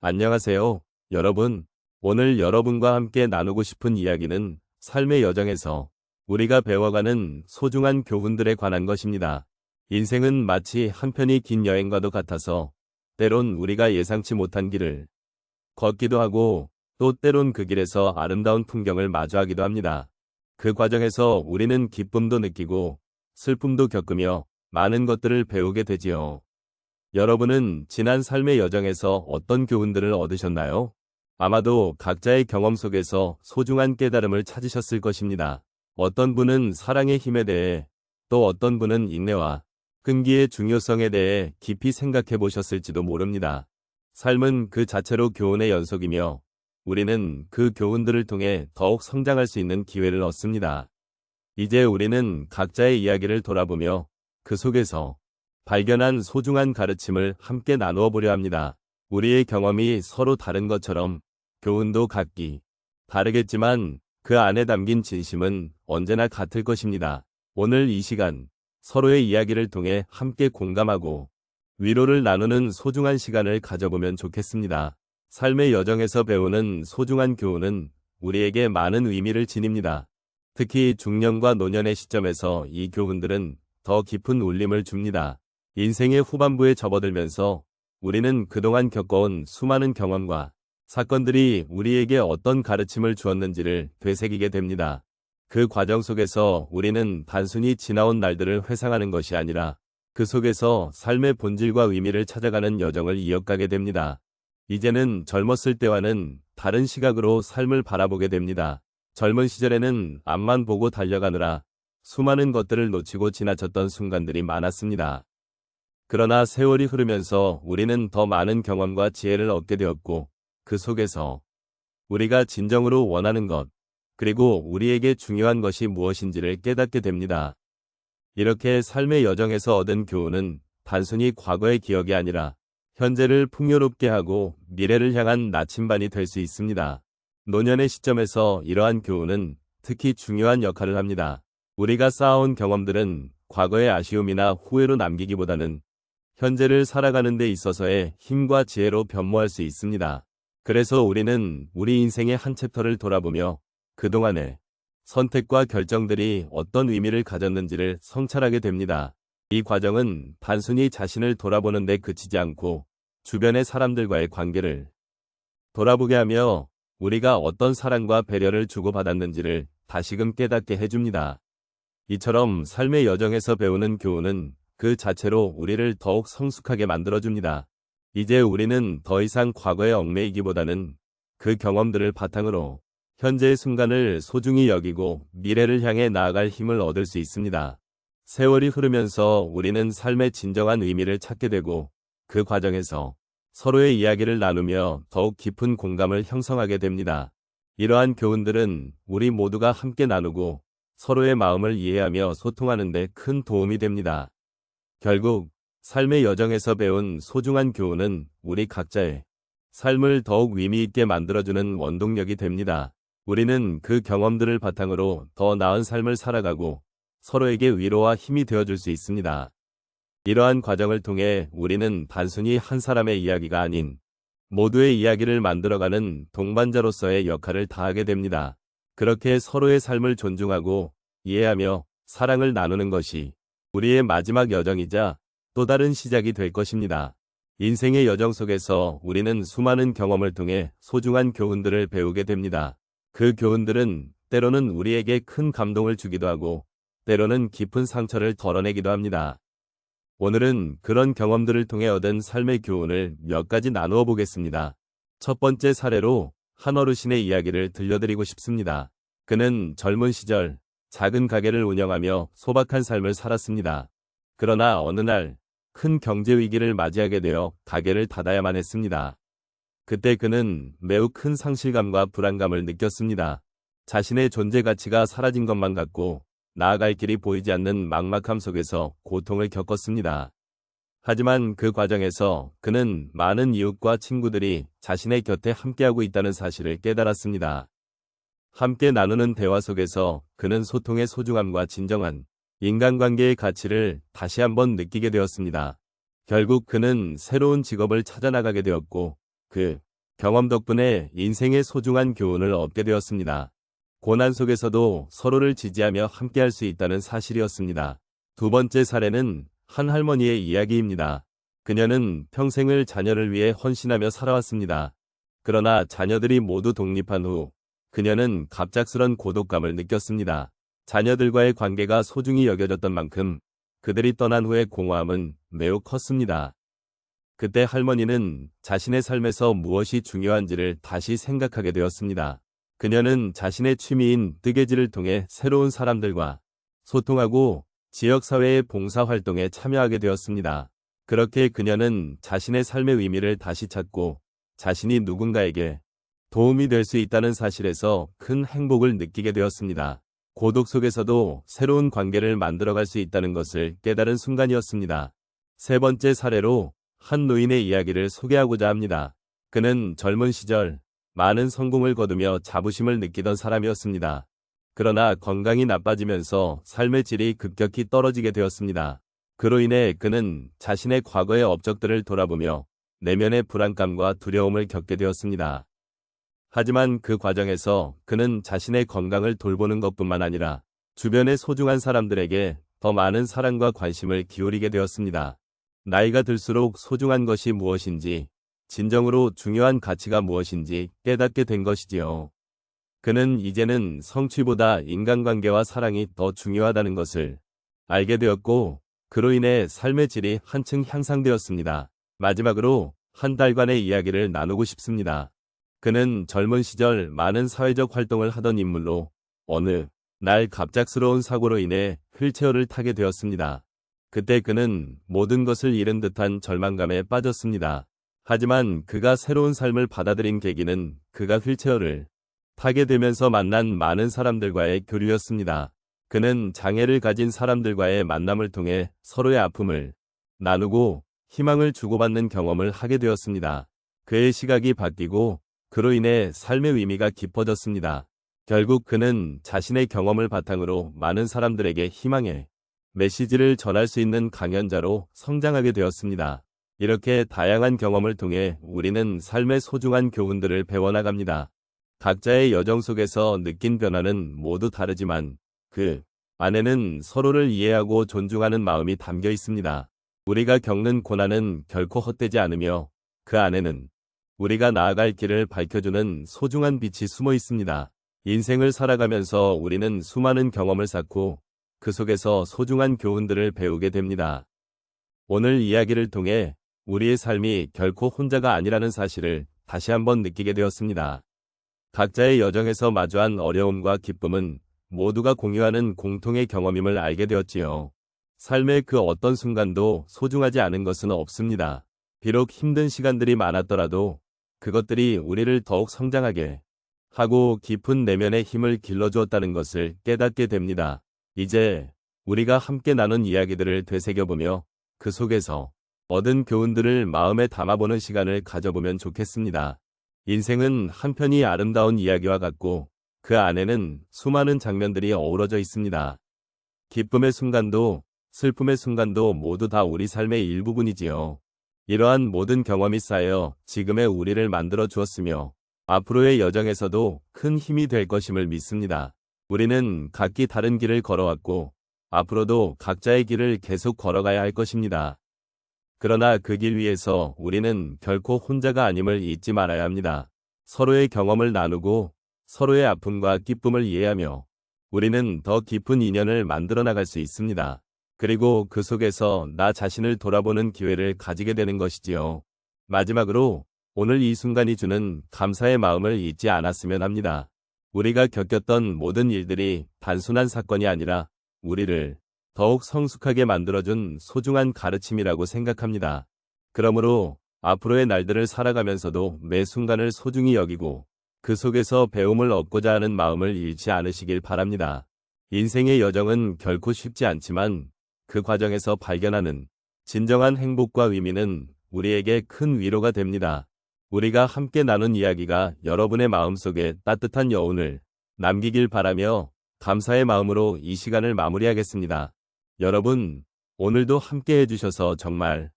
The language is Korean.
안녕하세요, 여러분. 오늘 여러분과 함께 나누고 싶은 이야기는 삶의 여정에서 우리가 배워가는 소중한 교훈들에 관한 것입니다. 인생은 마치 한 편이 긴 여행과도 같아서 때론 우리가 예상치 못한 길을 걷기도 하고 또 때론 그 길에서 아름다운 풍경을 마주하기도 합니다. 그 과정에서 우리는 기쁨도 느끼고 슬픔도 겪으며 많은 것들을 배우게 되지요. 여러분은 지난 삶의 여정에서 어떤 교훈들을 얻으셨나요? 아마도 각자의 경험 속에서 소중한 깨달음을 찾으셨을 것입니다. 어떤 분은 사랑의 힘에 대해, 또 어떤 분은 인내와 끈기의 중요성에 대해 깊이 생각해 보셨을지도 모릅니다. 삶은 그 자체로 교훈의 연속이며 우리는 그 교훈들을 통해 더욱 성장할 수 있는 기회를 얻습니다. 이제 우리는 각자의 이야기를 돌아보며 그 속에서 발견한 소중한 가르침을 함께 나누어 보려 합니다. 우리의 경험이 서로 다른 것처럼 교훈도 각기 다르겠지만 그 안에 담긴 진심은 언제나 같을 것입니다. 오늘 이 시간 서로의 이야기를 통해 함께 공감하고 위로를 나누는 소중한 시간을 가져보면 좋겠습니다. 삶의 여정에서 배우는 소중한 교훈은 우리에게 많은 의미를 지닙니다. 특히 중년과 노년의 시점에서 이 교훈들은 더 깊은 울림을 줍니다. 인생의 후반부에 접어들면서 우리는 그동안 겪어온 수많은 경험과 사건들이 우리에게 어떤 가르침을 주었는지를 되새기게 됩니다. 그 과정 속에서 우리는 단순히 지나온 날들을 회상하는 것이 아니라 그 속에서 삶의 본질과 의미를 찾아가는 여정을 이어가게 됩니다. 이제는 젊었을 때와는 다른 시각으로 삶을 바라보게 됩니다. 젊은 시절에는 앞만 보고 달려가느라 수많은 것들을 놓치고 지나쳤던 순간들이 많았습니다. 그러나 세월이 흐르면서 우리는 더 많은 경험과 지혜를 얻게 되었고 그 속에서 우리가 진정으로 원하는 것, 그리고 우리에게 중요한 것이 무엇인지를 깨닫게 됩니다. 이렇게 삶의 여정에서 얻은 교훈은 단순히 과거의 기억이 아니라 현재를 풍요롭게 하고 미래를 향한 나침반이 될 수 있습니다. 노년의 시점에서 이러한 교훈은 특히 중요한 역할을 합니다. 우리가 쌓아온 경험들은 과거의 아쉬움이나 후회로 남기기보다는 현재를 살아가는 데 있어서의 힘과 지혜로 변모할 수 있습니다. 그래서 우리는 우리 인생의 한 챕터를 돌아보며 그동안의 선택과 결정들이 어떤 의미를 가졌는지를 성찰하게 됩니다. 이 과정은 단순히 자신을 돌아보는 데 그치지 않고 주변의 사람들과의 관계를 돌아보게 하며 우리가 어떤 사랑과 배려를 주고받았는지를 다시금 깨닫게 해줍니다. 이처럼 삶의 여정에서 배우는 교훈은 그 자체로 우리를 더욱 성숙하게 만들어줍니다. 이제 우리는 더 이상 과거에 얽매이기보다는 그 경험들을 바탕으로 현재의 순간을 소중히 여기고 미래를 향해 나아갈 힘을 얻을 수 있습니다. 세월이 흐르면서 우리는 삶의 진정한 의미를 찾게 되고 그 과정에서 서로의 이야기를 나누며 더욱 깊은 공감을 형성하게 됩니다. 이러한 교훈들은 우리 모두가 함께 나누고 서로의 마음을 이해하며 소통하는 데 큰 도움이 됩니다. 결국 삶의 여정에서 배운 소중한 교훈은 우리 각자의 삶을 더욱 의미 있게 만들어주는 원동력이 됩니다. 우리는 그 경험들을 바탕으로 더 나은 삶을 살아가고 서로에게 위로와 힘이 되어줄 수 있습니다. 이러한 과정을 통해 우리는 단순히 한 사람의 이야기가 아닌 모두의 이야기를 만들어가는 동반자로서의 역할을 다하게 됩니다. 그렇게 서로의 삶을 존중하고 이해하며 사랑을 나누는 것이 우리의 마지막 여정이자 또 다른 시작이 될 것입니다. 인생의 여정 속에서 우리는 수많은 경험을 통해 소중한 교훈들을 배우게 됩니다. 그 교훈들은 때로는 우리에게 큰 감동을 주기도 하고 때로는 깊은 상처를 덜어내기도 합니다. 오늘은 그런 경험들을 통해 얻은 삶의 교훈을 몇 가지 나누어 보겠습니다. 첫 번째 사례로 한 어르신의 이야기를 들려드리고 싶습니다. 그는 젊은 시절 작은 가게를 운영하며 소박한 삶을 살았습니다. 그러나 어느 날 큰 경제 위기를 맞이하게 되어 가게를 닫아야만 했습니다. 그때 그는 매우 큰 상실감과 불안감을 느꼈습니다. 자신의 존재 가치가 사라진 것만 같고 나아갈 길이 보이지 않는 막막함 속에서 고통을 겪었습니다. 하지만 그 과정에서 그는 많은 이웃과 친구들이 자신의 곁에 함께하고 있다는 사실을 깨달았습니다. 함께 나누는 대화 속에서 그는 소통의 소중함과 진정한 인간관계의 가치를 다시 한번 느끼게 되었습니다. 결국 그는 새로운 직업을 찾아 나가게 되었고 그 경험 덕분에 인생의 소중한 교훈을 얻게 되었습니다. 고난 속에서도 서로를 지지하며 함께할 수 있다는 사실이었습니다. 두 번째 사례는 한 할머니의 이야기입니다. 그녀는 평생을 자녀를 위해 헌신하며 살아왔습니다. 그러나 자녀들이 모두 독립한 후 그녀는 갑작스런 고독감을 느꼈습니다. 자녀들과의 관계가 소중히 여겨졌던 만큼 그들이 떠난 후의 공허함은 매우 컸습니다. 그때 할머니는 자신의 삶에서 무엇이 중요한지를 다시 생각하게 되었습니다. 그녀는 자신의 취미인 뜨개질을 통해 새로운 사람들과 소통하고 지역사회의 봉사활동에 참여하게 되었습니다. 그렇게 그녀는 자신의 삶의 의미를 다시 찾고 자신이 누군가에게 도움이 될 수 있다는 사실에서 큰 행복을 느끼게 되었습니다. 고독 속에서도 새로운 관계를 만들어갈 수 있다는 것을 깨달은 순간이었습니다. 세 번째 사례로 한 노인의 이야기를 소개하고자 합니다. 그는 젊은 시절 많은 성공을 거두며 자부심을 느끼던 사람이었습니다. 그러나 건강이 나빠지면서 삶의 질이 급격히 떨어지게 되었습니다. 그로 인해 그는 자신의 과거의 업적들을 돌아보며 내면의 불안감과 두려움을 겪게 되었습니다. 하지만 그 과정에서 그는 자신의 건강을 돌보는 것뿐만 아니라 주변의 소중한 사람들에게 더 많은 사랑과 관심을 기울이게 되었습니다. 나이가 들수록 소중한 것이 무엇인지, 진정으로 중요한 가치가 무엇인지 깨닫게 된 것이지요. 그는 이제는 성취보다 인간관계와 사랑이 더 중요하다는 것을 알게 되었고, 그로 인해 삶의 질이 한층 향상되었습니다. 마지막으로 한 달간의 이야기를 나누고 싶습니다. 그는 젊은 시절 많은 사회적 활동을 하던 인물로 어느 날 갑작스러운 사고로 인해 휠체어를 타게 되었습니다. 그때 그는 모든 것을 잃은 듯한 절망감에 빠졌습니다. 하지만 그가 새로운 삶을 받아들인 계기는 그가 휠체어를 타게 되면서 만난 많은 사람들과의 교류였습니다. 그는 장애를 가진 사람들과의 만남을 통해 서로의 아픔을 나누고 희망을 주고받는 경험을 하게 되었습니다. 그의 시각이 바뀌고 그로 인해 삶의 의미가 깊어졌습니다. 결국 그는 자신의 경험을 바탕으로 많은 사람들에게 희망의 메시지를 전할 수 있는 강연자로 성장하게 되었습니다. 이렇게 다양한 경험을 통해 우리는 삶의 소중한 교훈들을 배워나갑니다. 각자의 여정 속에서 느낀 변화는 모두 다르지만 그 안에는 서로를 이해하고 존중하는 마음이 담겨 있습니다. 우리가 겪는 고난은 결코 헛되지 않으며 그 안에는 우리가 나아갈 길을 밝혀주는 소중한 빛이 숨어 있습니다. 인생을 살아가면서 우리는 수많은 경험을 쌓고 그 속에서 소중한 교훈들을 배우게 됩니다. 오늘 이야기를 통해 우리의 삶이 결코 혼자가 아니라는 사실을 다시 한번 느끼게 되었습니다. 각자의 여정에서 마주한 어려움과 기쁨은 모두가 공유하는 공통의 경험임을 알게 되었지요. 삶의 그 어떤 순간도 소중하지 않은 것은 없습니다. 비록 힘든 시간들이 많았더라도 그것들이 우리를 더욱 성장하게 하고 깊은 내면의 힘을 길러주었다는 것을 깨닫게 됩니다. 이제 우리가 함께 나눈 이야기들을 되새겨보며 그 속에서 얻은 교훈들을 마음에 담아보는 시간을 가져보면 좋겠습니다. 인생은 한편이 아름다운 이야기와 같고 그 안에는 수많은 장면들이 어우러져 있습니다. 기쁨의 순간도 슬픔의 순간도 모두 다 우리 삶의 일부분이지요. 이러한 모든 경험이 쌓여 지금의 우리를 만들어 주었으며 앞으로의 여정에서도 큰 힘이 될 것임을 믿습니다. 우리는 각기 다른 길을 걸어왔고 앞으로도 각자의 길을 계속 걸어가야 할 것입니다. 그러나 그 길 위에서 우리는 결코 혼자가 아님을 잊지 말아야 합니다. 서로의 경험을 나누고 서로의 아픔과 기쁨을 이해하며 우리는 더 깊은 인연을 만들어 나갈 수 있습니다. 그리고 그 속에서 나 자신을 돌아보는 기회를 가지게 되는 것이지요. 마지막으로 오늘 이 순간이 주는 감사의 마음을 잊지 않았으면 합니다. 우리가 겪었던 모든 일들이 단순한 사건이 아니라 우리를 더욱 성숙하게 만들어준 소중한 가르침이라고 생각합니다. 그러므로 앞으로의 날들을 살아가면서도 매 순간을 소중히 여기고 그 속에서 배움을 얻고자 하는 마음을 잃지 않으시길 바랍니다. 인생의 여정은 결코 쉽지 않지만 그 과정에서 발견하는 진정한 행복과 의미는 우리에게 큰 위로가 됩니다. 우리가 함께 나눈 이야기가 여러분의 마음속에 따뜻한 여운을 남기길 바라며 감사의 마음으로 이 시간을 마무리하겠습니다. 여러분, 오늘도 함께 해주셔서 정말